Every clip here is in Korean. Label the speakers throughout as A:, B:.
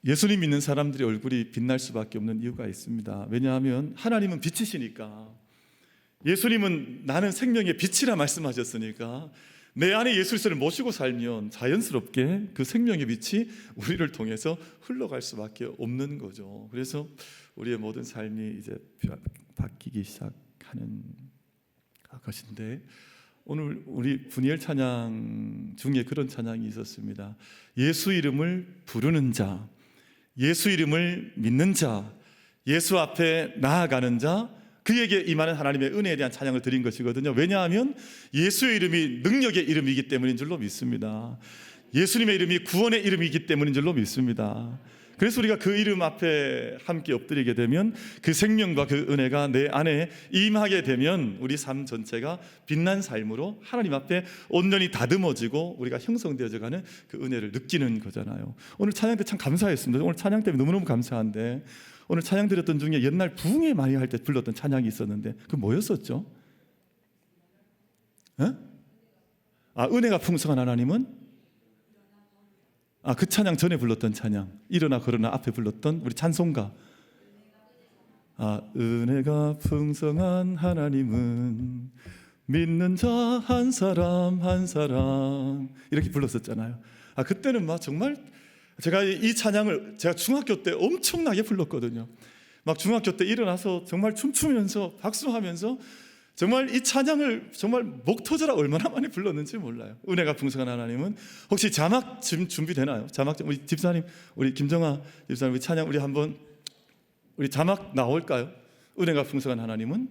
A: 예수님 믿는 사람들의 얼굴이 빛날 수밖에 없는 이유가 있습니다. 왜냐하면 하나님은 빛이시니까, 예수님은 나는 생명의 빛이라 말씀하셨으니까 내 안에 예수 그리스도를 모시고 살면 자연스럽게 그 생명의 빛이 우리를 통해서 흘러갈 수밖에 없는 거죠. 그래서 우리의 모든 삶이 이제 바뀌기 시작하는 것인데, 오늘 우리 분이엘 찬양 중에 그런 찬양이 있었습니다. 예수 이름을 부르는 자, 예수 이름을 믿는 자, 예수 앞에 나아가는 자, 그에게 임하는 하나님의 은혜에 대한 찬양을 드린 것이거든요. 왜냐하면 예수의 이름이 능력의 이름이기 때문인 줄로 믿습니다. 예수님의 이름이 구원의 이름이기 때문인 줄로 믿습니다. 그래서 우리가 그 이름 앞에 함께 엎드리게 되면 그 생명과 그 은혜가 내 안에 임하게 되면 우리 삶 전체가 빛난 삶으로 하나님 앞에 온전히 다듬어지고 우리가 형성되어져가는 그 은혜를 느끼는 거잖아요. 오늘 찬양 때 참 감사했습니다. 오늘 찬양 때문에 너무너무 감사한데, 오늘 찬양 드렸던 중에 옛날 부흥회 많이 할 때 불렀던 찬양이 있었는데 그 뭐였었죠? 은혜가 풍성한 하나님은? 그 찬양 전에 불렀던 찬양, 일어나 걸어나 앞에 불렀던 우리 찬송가. 은혜가 풍성한 하나님은 믿는 자 한 사람 한 사람, 이렇게 불렀었잖아요. 그때는 정말 제가 이 찬양을 제가 중학교 때 엄청나게 불렀거든요. 중학교 때 일어나서 정말 춤추면서 박수하면서 정말 이 찬양을 정말 목 터져라 얼마나 많이 불렀는지 몰라요. 은혜가 풍성한 하나님은. 혹시 자막 지금 준비되나요? 자막, 우리 집사님, 우리 김정아 집사님, 우리 찬양 우리 자막 나올까요? 은혜가 풍성한 하나님은.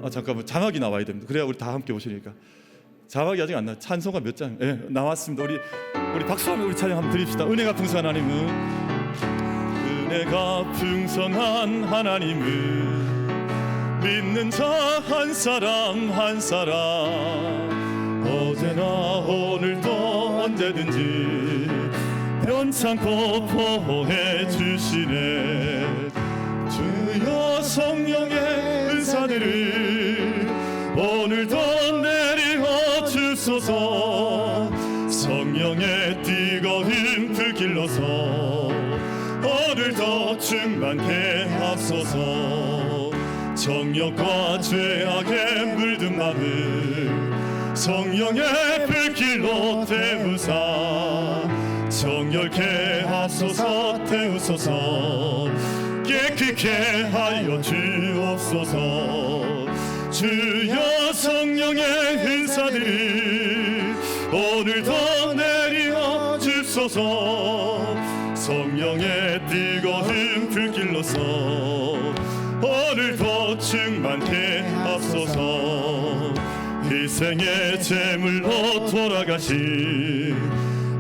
A: 잠깐만, 자막이 나와야 됩니다. 그래야 우리 다 함께 오시니까. 자막이 아직 안 나와요. 찬송가 몇 장? 나왔습니다. 우리 박수하면 우리 찬양 한번 드립시다. 은혜가 풍성한 하나님은. 은혜가 풍성한 하나님은 믿는 자 한 사람 한 사람, 어제나 오늘도 언제든지 변찮고 보호해 주시네. 주여 성령의 은사들을 오늘도 내리어 주소서. 성령의 뜨거운 불길로서 오늘도 충만케 하소서. 정욕과 죄악에 물든 맘을 성령의 불길로 태우사 정결케 하소서. 태우소서. 깨끗게 하여 주옵소서. 주여 성령의 은사들을 오늘도 내리어 주소서. 성령의 뜨거운 불길로서 오늘도 충만케 하소서. 희생의 제물로 돌아가신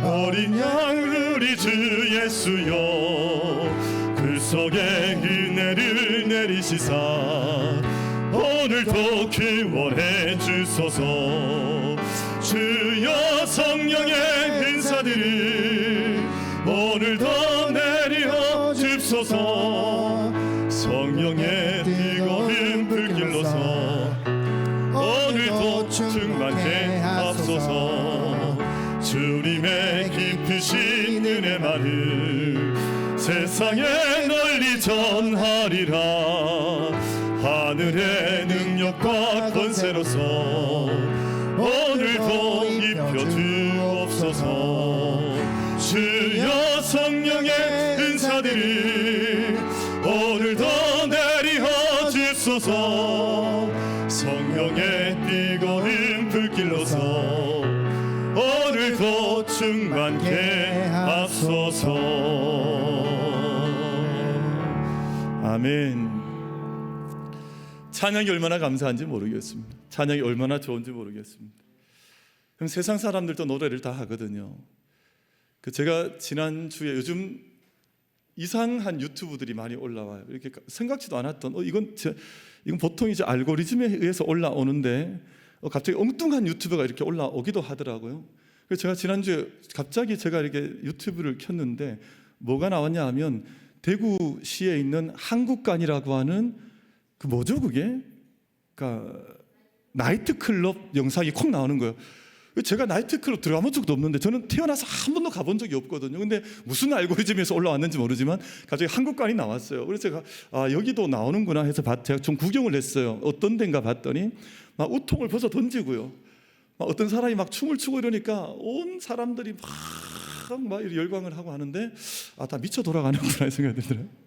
A: 어린 양 우리 주 예수여, 그 속에 은혜를 내리시사 오늘도 구원해 주소서. 주여 성령의 은사들을 오늘도 내리어 주소서. 성령의 뜨거운 불길로서 오늘도 충만케 하소서. 주님의 깊으신 은혜만을 세상에 널리 전하리라. 하늘의 능력과 권세로서 오늘도 입혀 주옵소서. 주여 성령의 은사들을 오늘도 내리어 주소서. 성령의 뜨거운 불길로서 오늘도 충만케 하소서. 아멘. 찬양이 얼마나 감사한지 모르겠습니다. 찬양이 얼마나 좋은지 모르겠습니다. 그럼 세상 사람들도 노래를 다 하거든요. 제가 지난주에 요즘 이상한 유튜브들이 많이 올라와요. 이렇게 생각지도 않았던 이건 보통 이제 알고리즘에 의해서 올라오는데 갑자기 엉뚱한 유튜브가 이렇게 올라오기도 하더라고요. 그래서 제가 지난주에 갑자기 제가 이렇게 유튜브를 켰는데 뭐가 나왔냐 하면 대구시에 있는 한국관이라고 하는 그게? 그러니까 나이트클럽 영상이 콕 나오는 거예요. 제가 나이트클럽 들어가본 적도 없는데 저는 태어나서 한 번도 가본 적이 없거든요. 근데 무슨 알고리즘에서 올라왔는지 모르지만 갑자기 한국관이 나왔어요. 그래서 제가 여기도 나오는구나 해서 제가 좀 구경을 했어요. 어떤 데인가 봤더니 막 우통을 벗어 던지고요. 막 어떤 사람이 막 춤을 추고 이러니까 온 사람들이 막 열광을 하고 하는데 다 미쳐 돌아가는구나 생각이 들더라고요.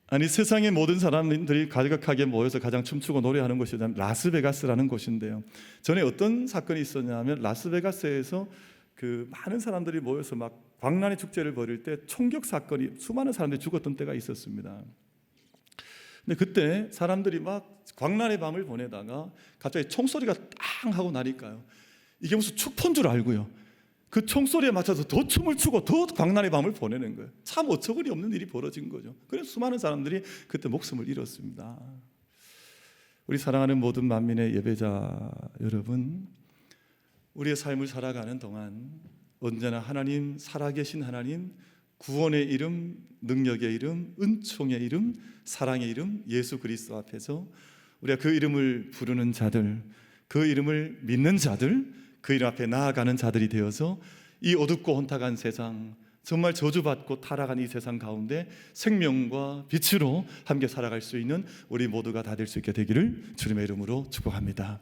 A: 아니, 세상의 모든 사람들이 가득하게 모여서 가장 춤추고 노래하는 곳이 라스베가스라는 곳인데요. 전에 어떤 사건이 있었냐면 라스베가스에서 그 많은 사람들이 모여서 막 광란의 축제를 벌일 때 총격 사건이 수많은 사람들이 죽었던 때가 있었습니다. 근데 그때 사람들이 막 광란의 밤을 보내다가 갑자기 총소리가 땅 하고 나니까요. 이게 무슨 축포인 줄 알고요. 그 총소리에 맞춰서 더 춤을 추고 더 광란의 밤을 보내는 거예요. 참 어처구니 없는 일이 벌어진 거죠. 그래서 수많은 사람들이 그때 목숨을 잃었습니다. 우리 사랑하는 모든 만민의 예배자 여러분, 우리의 삶을 살아가는 동안 언제나 하나님, 살아계신 하나님, 구원의 이름, 능력의 이름, 은총의 이름, 사랑의 이름, 예수 그리스도 앞에서 우리가 그 이름을 부르는 자들, 그 이름을 믿는 자들, 그 이름 앞에 나아가는 자들이 되어서 이 어둡고 혼탁한 세상, 정말 저주받고 타락한 이 세상 가운데 생명과 빛으로 함께 살아갈 수 있는 우리 모두가 다 될 수 있게 되기를 주님의 이름으로 축복합니다.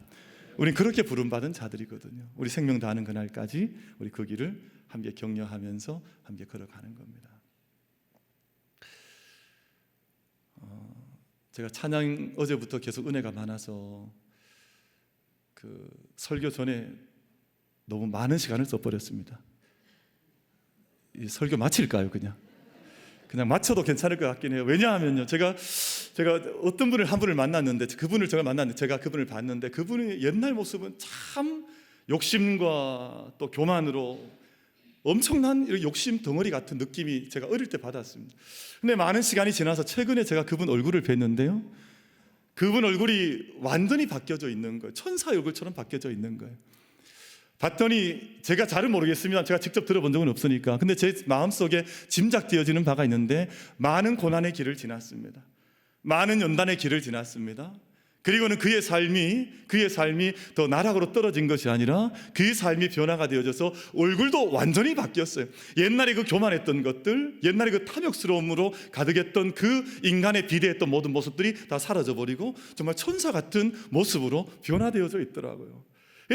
A: 우린 그렇게 부름받은 자들이거든요. 우리 생명 다하는 그날까지 우리 그 길을 함께 격려하면서 함께 걸어가는 겁니다. 제가 찬양 어제부터 계속 은혜가 많아서 그 설교 전에 너무 많은 시간을 써버렸습니다. 이 설교 마칠까요? 그냥 마쳐도 괜찮을 것 같긴 해요. 왜냐하면요, 제가 어떤 분을 한 분을 만났는데 제가 그분을 봤는데 그분의 옛날 모습은 참 욕심과 또 교만으로 엄청난 욕심 덩어리 같은 느낌이 제가 어릴 때 받았습니다. 근데 많은 시간이 지나서 최근에 제가 그분 얼굴을 뵀는데요, 그분 얼굴이 완전히 바뀌어져 있는 거예요. 천사의 얼굴처럼 바뀌어져 있는 거예요. 봤더니 제가 잘은 모르겠습니다. 제가 직접 들어본 적은 없으니까. 근데 제 마음속에 짐작되어지는 바가 있는데 많은 고난의 길을 지났습니다. 많은 연단의 길을 지났습니다. 그리고는 그의 삶이 더 나락으로 떨어진 것이 아니라 그의 삶이 변화가 되어져서 얼굴도 완전히 바뀌었어요. 옛날에 그 교만했던 것들, 옛날에 그 탐욕스러움으로 가득했던 그 인간의 비대했던 모든 모습들이 다 사라져버리고 정말 천사 같은 모습으로 변화되어져 있더라고요.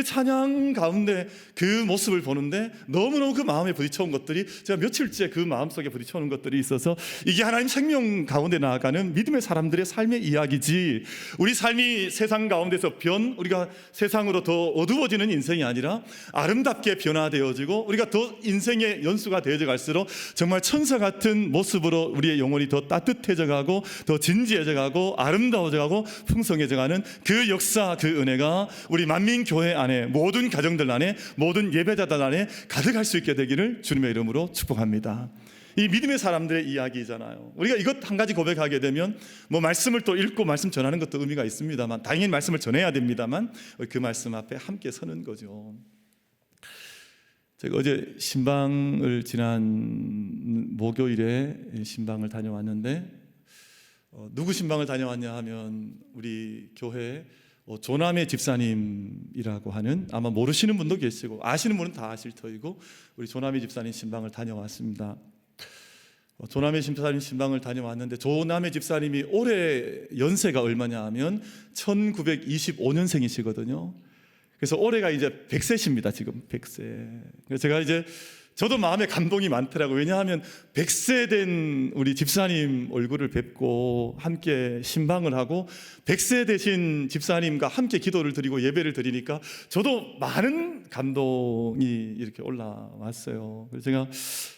A: 찬양 가운데 그 모습을 보는데 너무너무 그 마음에 부딪혀온 것들이, 제가 며칠째 그 마음속에 부딪혀오는 것들이 있어서 이게 하나님 생명 가운데 나아가는 믿음의 사람들의 삶의 이야기지, 우리 삶이 세상 가운데서 우리가 세상으로 더 어두워지는 인생이 아니라 아름답게 변화되어지고 우리가 더 인생의 연수가 되어져 갈수록 정말 천사 같은 모습으로 우리의 영혼이 더 따뜻해져 가고 더 진지해져 가고 아름다워져 가고 풍성해져 가는 그 역사, 그 은혜가 우리 만민교회 안에, 모든 가정들 안에, 모든 예배자들 안에 가득할 수 있게 되기를 주님의 이름으로 축복합니다. 이 믿음의 사람들의 이야기잖아요. 우리가 이것 한 가지 고백하게 되면 말씀을 또 읽고 말씀 전하는 것도 의미가 있습니다만, 당연히 말씀을 전해야 됩니다만 그 말씀 앞에 함께 서는 거죠. 제가 어제 신방을 지난 목요일에 신방을 다녀왔는데 누구 신방을 다녀왔냐 하면 우리 교회 조남의 집사님이라고 하는, 아마 모르시는 분도 계시고 아시는 분은 다 아실 터이고, 우리 조남의 집사님 신방을 다녀왔습니다. 조남의 집사님 신방을 다녀왔는데 조남의 집사님이 올해 연세가 얼마냐 하면 1925년생이시거든요. 그래서 올해가 이제 100세십니다. 지금 100세. 그래서 제가 저도 마음에 감동이 많더라고요. 왜냐하면 100세 된 우리 집사님 얼굴을 뵙고 함께 신방을 하고 100세 되신 집사님과 함께 기도를 드리고 예배를 드리니까 저도 많은 감동이 이렇게 올라왔어요. 그래서 제가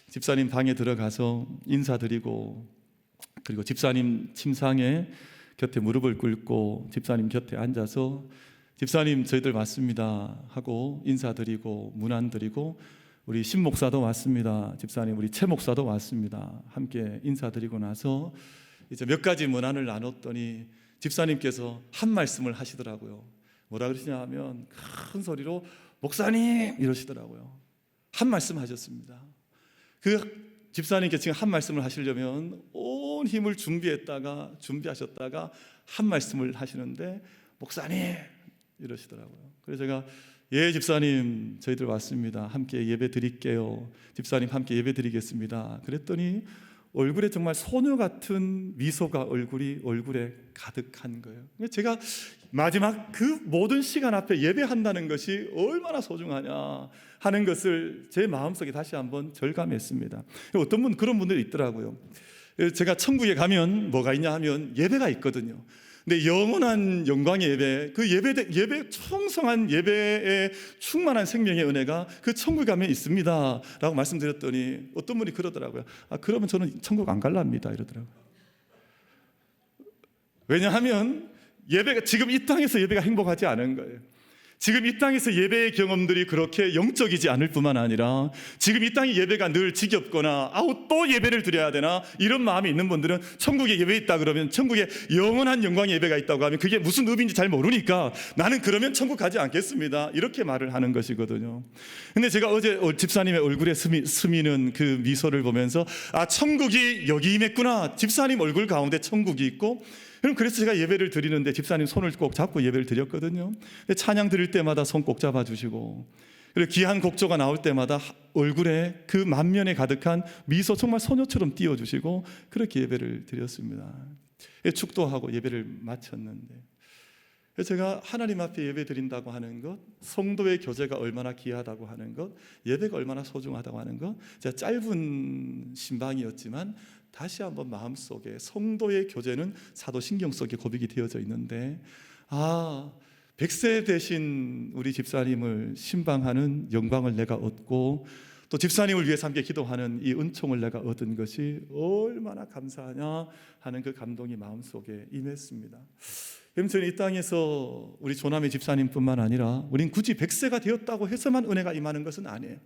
A: 집사님 방에 들어가서 인사드리고, 그리고 집사님 침상에 곁에 무릎을 꿇고 집사님 곁에 앉아서 집사님 저희들 왔습니다 하고 인사드리고 문안드리고, 우리 신 목사도 왔습니다, 집사님 우리 최 목사도 왔습니다 함께 인사드리고 나서 이제 몇 가지 문안을 나눴더니 집사님께서 한 말씀을 하시더라고요. 뭐라 그러시냐 하면 큰 소리로 목사님 이러시더라고요. 한 말씀 하셨습니다. 그 집사님께 지금 한 말씀을 하시려면 온 힘을 준비하셨다가 한 말씀을 하시는데 목사님 이러시더라고요. 그래서 제가 예, 집사님, 저희들 왔습니다. 함께 예배 드릴게요. 집사님, 함께 예배 드리겠습니다. 그랬더니 얼굴에 정말 소녀 같은 미소가 얼굴에 가득한 거예요. 제가 마지막 그 모든 시간 앞에 예배한다는 것이 얼마나 소중하냐 하는 것을 제 마음속에 다시 한번 절감했습니다. 어떤 분, 그런 분들이 있더라고요. 제가 천국에 가면 뭐가 있냐 하면 예배가 있거든요. 근데 영원한 영광의 예배, 그 예배 충성한 예배에 충만한 생명의 은혜가 그 천국에 가면 있습니다 라고 말씀드렸더니 어떤 분이 그러더라고요. 그러면 저는 천국 안 갈랍니다 이러더라고요. 왜냐하면 예배가, 지금 이 땅에서 예배가 행복하지 않은 거예요. 지금 이 땅에서 예배의 경험들이 그렇게 영적이지 않을 뿐만 아니라 지금 이 땅의 예배가 늘 지겹거나 또 예배를 드려야 되나 이런 마음이 있는 분들은 천국에 예배 있다 그러면, 천국에 영원한 영광의 예배가 있다고 하면 그게 무슨 의미인지 잘 모르니까 나는 그러면 천국 가지 않겠습니다 이렇게 말을 하는 것이거든요. 근데 제가 어제 집사님의 얼굴에 스미는 그 미소를 보면서 천국이 여기 임했구나, 집사님 얼굴 가운데 천국이 있고, 그래서 제가 예배를 드리는데 집사님 손을 꼭 잡고 예배를 드렸거든요. 찬양 드릴 때마다 손 꼭 잡아주시고, 그리고 귀한 곡조가 나올 때마다 얼굴에 그 만면에 가득한 미소 정말 소녀처럼 띄워주시고 그렇게 예배를 드렸습니다. 축도하고 예배를 마쳤는데, 제가 하나님 앞에 예배 드린다고 하는 것, 성도의 교제가 얼마나 귀하다고 하는 것, 예배가 얼마나 소중하다고 하는 것, 제가 짧은 신방이었지만 다시 한번 마음속에 성도의 교제는 사도신경 속에 고백이 되어져 있는데, 100세 되신 우리 집사님을 신방하는 영광을 내가 얻고 또 집사님을 위해서 함께 기도하는 이 은총을 내가 얻은 것이 얼마나 감사하냐 하는 그 감동이 마음속에 임했습니다. 그럼 저는 이 땅에서 우리 조남의 집사님뿐만 아니라 우린 굳이 100세가 되었다고 해서만 은혜가 임하는 것은 아니에요.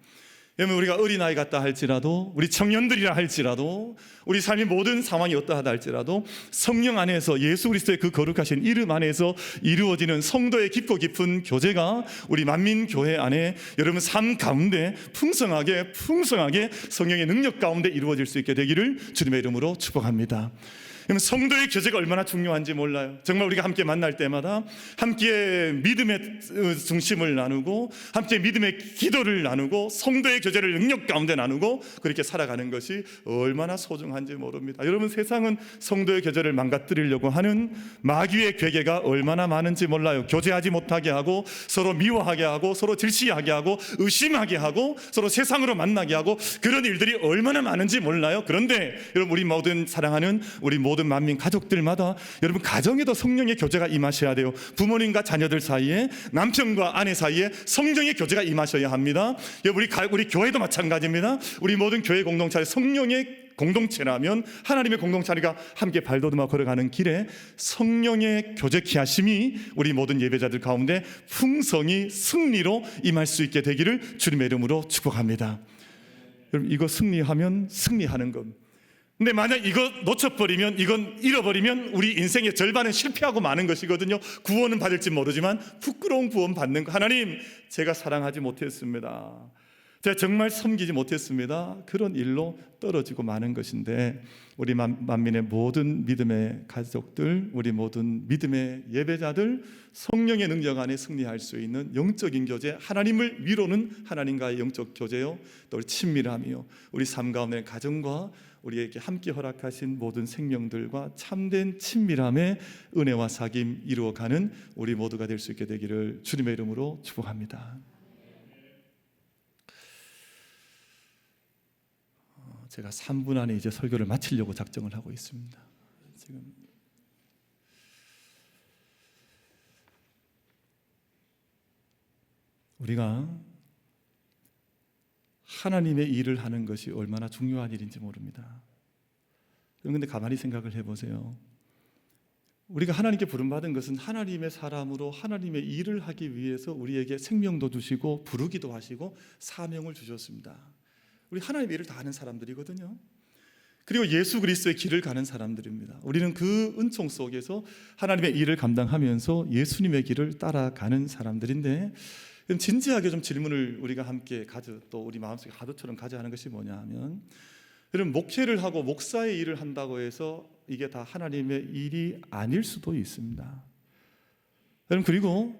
A: 여러분, 우리가 어린아이 같다 할지라도, 우리 청년들이라 할지라도, 우리 삶의 모든 상황이 어떠하다 할지라도 성령 안에서 예수 그리스도의 그 거룩하신 이름 안에서 이루어지는 성도의 깊고 깊은 교제가 우리 만민교회 안에 여러분 삶 가운데 풍성하게 성령의 능력 가운데 이루어질 수 있게 되기를 주님의 이름으로 축복합니다. 성도의 교제가 얼마나 중요한지 몰라요. 정말 우리가 함께 만날 때마다 함께 믿음의 중심을 나누고 함께 믿음의 기도를 나누고 성도의 교제를 능력 가운데 나누고 그렇게 살아가는 것이 얼마나 소중한지 모릅니다. 여러분, 세상은 성도의 교제를 망가뜨리려고 하는 마귀의 괴계가 얼마나 많은지 몰라요. 교제하지 못하게 하고 서로 미워하게 하고 서로 질시하게 하고 의심하게 하고 서로 세상으로 만나게 하고 그런 일들이 얼마나 많은지 몰라요. 그런데 여러분, 우리 모든 사랑하는 우리 모든 만민 가족들마다 여러분 가정에도 성령의 교제가 임하셔야 돼요. 부모님과 자녀들 사이에, 남편과 아내 사이에 성령의 교제가 임하셔야 합니다. 우리 교회도 마찬가지입니다. 우리 모든 교회 공동체 성령의 공동체라면 하나님의 공동체가 함께 발돋움하고 걸어가는 길에 성령의 교제케 하심이 우리 모든 예배자들 가운데 풍성히 승리로 임할 수 있게 되기를 주님의 이름으로 축복합니다. 여러분, 이거 승리하면 승리하는 것. 근데 만약 이거 놓쳐버리면, 이건 잃어버리면 우리 인생의 절반은 실패하고 마는 것이거든요. 구원은 받을지 모르지만 부끄러운 구원 받는 거. 하나님, 제가 사랑하지 못했습니다. 제가 정말 섬기지 못했습니다. 그런 일로 떨어지고 마는 것인데, 우리 만민의 모든 믿음의 가족들, 우리 모든 믿음의 예배자들 성령의 능력 안에 승리할 수 있는 영적인 교제, 하나님을 위로는 하나님과의 영적 교제요, 또 친밀함이요, 우리 삶 가운데 가정과 우리에게 함께 허락하신 모든 생명들과 참된 친밀함의 은혜와 사귐 이루어가는 우리 모두가 될 수 있게 되기를 주님의 이름으로 축복합니다. 제가 3분 안에 이제 설교를 마치려고 작정을 하고 있습니다. 지금 우리가 하나님의 일을 하는 것이 얼마나 중요한 일인지 모릅니다. 그런데 가만히 생각을 해보세요. 우리가 하나님께 부름받은 것은 하나님의 사람으로 하나님의 일을 하기 위해서 우리에게 생명도 주시고 부르기도 하시고 사명을 주셨습니다. 우리 하나님의 일을 다 하는 사람들이거든요. 그리고 예수 그리스도의 길을 가는 사람들입니다. 우리는 그 은총 속에서 하나님의 일을 감당하면서 예수님의 길을 따라가는 사람들인데, 진지하게 좀 질문을 우리가 함께 또 우리 마음속에 가도처럼 가져야 하는 것이 뭐냐 하면, 여러분, 목회를 하고 목사의 일을 한다고 해서 이게 다 하나님의 일이 아닐 수도 있습니다. 여러분, 그리고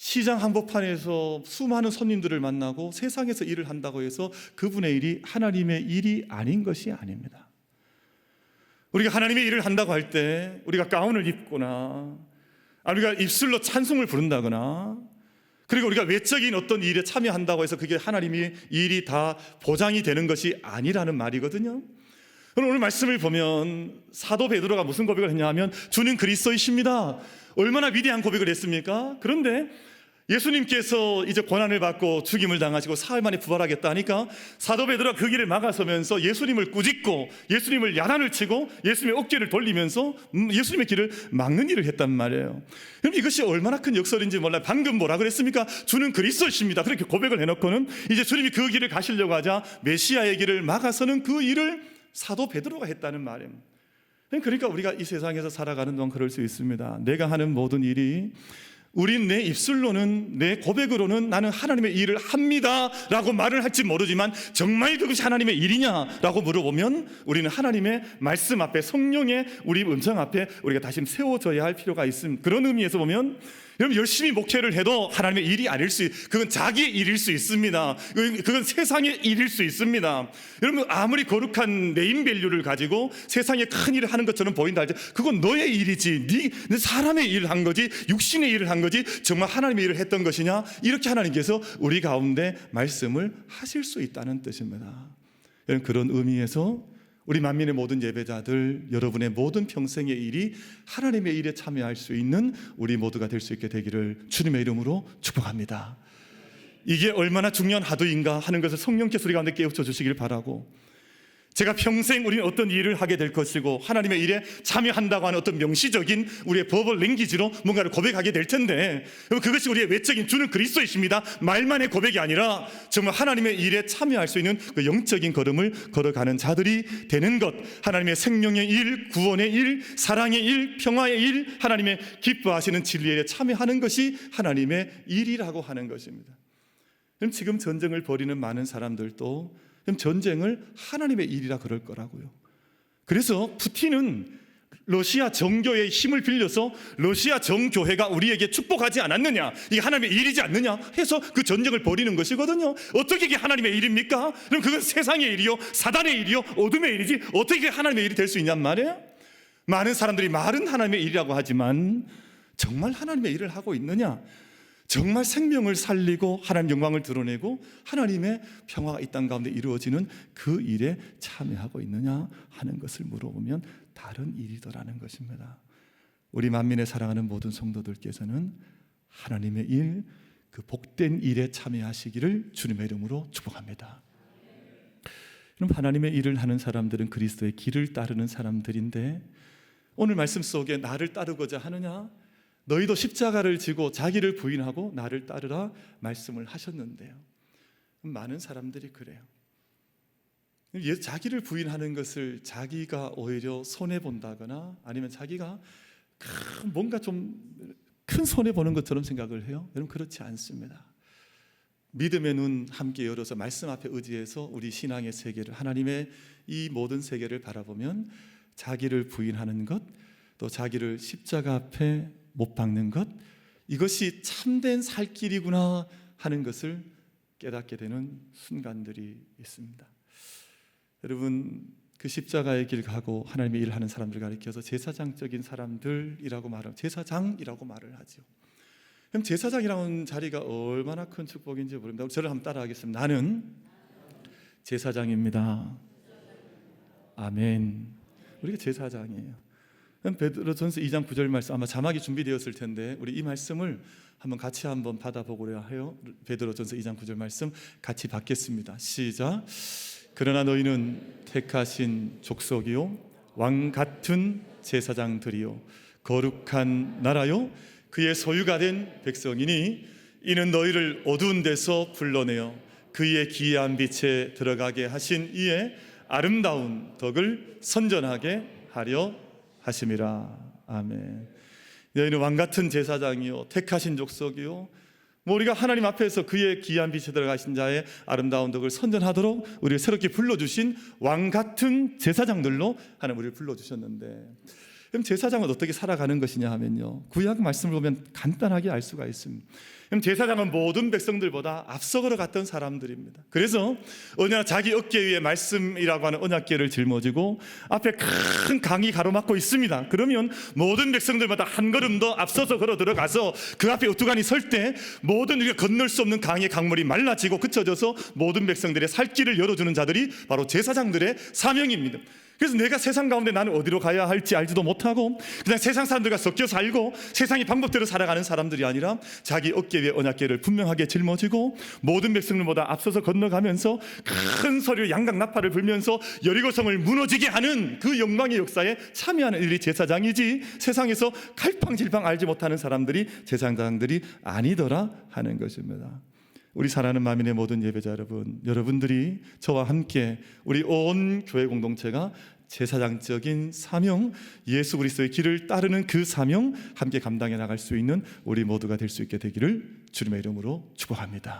A: 시장 한복판에서 수많은 손님들을 만나고 세상에서 일을 한다고 해서 그분의 일이 하나님의 일이 아닌 것이 아닙니다. 우리가 하나님의 일을 한다고 할 때 우리가 가운을 입거나 우리가 입술로 찬송을 부른다거나 그리고 우리가 외적인 어떤 일에 참여한다고 해서 그게 하나님의 일이 다 보장이 되는 것이 아니라는 말이거든요. 오늘 말씀을 보면 사도 베드로가 무슨 고백을 했냐 하면 주는 그리스도이십니다. 얼마나 위대한 고백을 했습니까? 그런데 예수님께서 이제 고난을 받고 죽임을 당하시고 사흘 만에 부활하겠다 하니까 사도 베드로가 그 길을 막아서면서 예수님을 꾸짖고 예수님을 야단을 치고 예수님의 어깨를 돌리면서 예수님의 길을 막는 일을 했단 말이에요. 그럼 이것이 얼마나 큰 역설인지 몰라요. 방금 뭐라 그랬습니까? 주는 그리스도이십니다. 그렇게 고백을 해놓고는 이제 주님이 그 길을 가시려고 하자 메시아의 길을 막아서는 그 일을 사도 베드로가 했다는 말이에요. 그러니까 우리가 이 세상에서 살아가는 동안 그럴 수 있습니다. 내가 하는 모든 일이 우린 내 입술로는 내 고백으로는 나는 하나님의 일을 합니다 라고 말을 할지 모르지만 정말 그것이 하나님의 일이냐 라고 물어보면 우리는 하나님의 말씀 앞에 성령의 우리 음성 앞에 우리가 다시 세워져야 할 필요가 있습니다. 그런 의미에서 보면 여러분 열심히 목회를 해도 하나님의 일이 아닐 그건 자기의 일일 수 있습니다. 그건 세상의 일일 수 있습니다. 여러분 아무리 거룩한 네임밸류를 가지고 세상에 큰 일을 하는 것처럼 보인다 할때 그건 너의 일이지 네 사람의 일을 한 거지 육신의 일을 한 거지 정말 하나님의 일을 했던 것이냐 이렇게 하나님께서 우리 가운데 말씀을 하실 수 있다는 뜻입니다. 여러분 그런 의미에서 우리 만민의 모든 예배자들 여러분의 모든 평생의 일이 하나님의 일에 참여할 수 있는 우리 모두가 될 수 있게 되기를 주님의 이름으로 축복합니다. 이게 얼마나 중요한 하도인가 하는 것을 성령께서 우리 가운데 깨우쳐 주시길 바라고 제가 평생 우리는 어떤 일을 하게 될 것이고 하나님의 일에 참여한다고 하는 어떤 명시적인 우리의 버벌 랭귀지로 뭔가를 고백하게 될 텐데 그것이 우리의 외적인 주는 그리스도이십니다 말만의 고백이 아니라 정말 하나님의 일에 참여할 수 있는 그 영적인 걸음을 걸어가는 자들이 되는 것 하나님의 생명의 일, 구원의 일, 사랑의 일, 평화의 일 하나님의 기뻐하시는 진리의 일에 참여하는 것이 하나님의 일이라고 하는 것입니다. 그럼 지금 전쟁을 벌이는 많은 사람들도 그럼 전쟁을 하나님의 일이라 그럴 거라고요. 그래서 푸틴은 러시아 정교의 힘을 빌려서 러시아 정교회가 우리에게 축복하지 않았느냐 이게 하나님의 일이지 않느냐 해서 그 전쟁을 벌이는 것이거든요. 어떻게 이게 하나님의 일입니까? 그럼 그건 세상의 일이요 사단의 일이요 어둠의 일이지 어떻게 하나님의 일이 될 수 있냔 말이에요. 많은 사람들이 말은 하나님의 일이라고 하지만 정말 하나님의 일을 하고 있느냐 정말 생명을 살리고 하나님 영광을 드러내고 하나님의 평화가 이 땅 가운데 이루어지는 그 일에 참여하고 있느냐 하는 것을 물어보면 다른 일이더라는 것입니다. 우리 만민의 사랑하는 모든 성도들께서는 하나님의 일, 그 복된 일에 참여하시기를 주님의 이름으로 축복합니다. 그럼 하나님의 일을 하는 사람들은 그리스도의 길을 따르는 사람들인데 오늘 말씀 속에 나를 따르고자 하느냐 너희도 십자가를 지고 자기를 부인하고 나를 따르라 말씀을 하셨는데요. 많은 사람들이 그래요. 자기를 부인하는 것을 자기가 오히려 손해본다거나 아니면 자기가 뭔가 좀 큰 손해보는 것처럼 생각을 해요. 여러분 그렇지 않습니다. 믿음의 눈 함께 열어서 말씀 앞에 의지해서 우리 신앙의 세계를 하나님의 이 모든 세계를 바라보면 자기를 부인하는 것 또 자기를 십자가 앞에 못 박는 것 이것이 참된 살 길이구나 하는 것을 깨닫게 되는 순간들이 있습니다. 여러분 그 십자가의 길 가고 하나님의 일을 하는 사람들 가리켜서 제사장적인 사람들이라고 말하고 제사장이라고 말을 하죠. 그럼 제사장이라는 자리가 얼마나 큰 축복인지 모릅니다. 저를 한번 따라하겠습니다. 나는 제사장입니다. 아멘. 우리가 제사장이에요. 베드로전서 2장 9절 말씀 아마 자막이 준비되었을 텐데 우리 이 말씀을 한번 같이 한번 받아보고자 해요. 베드로전서 2장 9절 말씀 같이 받겠습니다. 시작. 그러나 너희는 택하신 족속이요 왕 같은 제사장들이요 거룩한 나라요 그의 소유가 된 백성이니 이는 너희를 어두운 데서 불러내어 그의 기이한 빛에 들어가게 하신 이의 아름다운 덕을 선전하게 하려 하심이라. 아멘. 너희는 왕같은 제사장이요 택하신 족속이요 우리가 하나님 앞에서 그의 기이한 빛에 들어가신 자의 아름다운 덕을 선전하도록 우리를 새롭게 불러주신 왕같은 제사장들로 하나님 우리를 불러주셨는데 그럼 제사장은 어떻게 살아가는 것이냐 하면요 구약 말씀을 보면 간단하게 알 수가 있습니다. 그럼 제사장은 모든 백성들보다 앞서 걸어갔던 사람들입니다. 그래서 언제나 자기 어깨 위에 말씀이라고 하는 언약궤를 짊어지고 앞에 큰 강이 가로막고 있습니다. 그러면 모든 백성들마다 한 걸음 더 앞서서 걸어 들어가서 그 앞에 우두관이 설 때 모든 우리가 건널 수 없는 강의 강물이 말라지고 그쳐져서 모든 백성들의 살 길을 열어주는 자들이 바로 제사장들의 사명입니다. 그래서 내가 세상 가운데 나는 어디로 가야 할지 알지도 못하고 그냥 세상 사람들과 섞여 살고 세상의 방법대로 살아가는 사람들이 아니라 자기 어깨 위에 언약궤를 분명하게 짊어지고 모든 백성들보다 앞서서 건너가면서 큰 소리로 양각 나팔을 불면서 여리고성을 무너지게 하는 그 영광의 역사에 참여하는 일이 제사장이지, 세상에서 갈팡질팡 알지 못하는 사람들이 제사장들이 아니더라 하는 것입니다. 우리 사랑하는 만민의 모든 예배자 여러분, 여러분들이 저와 함께 우리 온 교회 공동체가 제사장적인 사명, 예수 그리스도의 길을 따르는 그 사명 함께 감당해 나갈 수 있는 우리 모두가 될 수 있게 되기를 주님의 이름으로 축복합니다.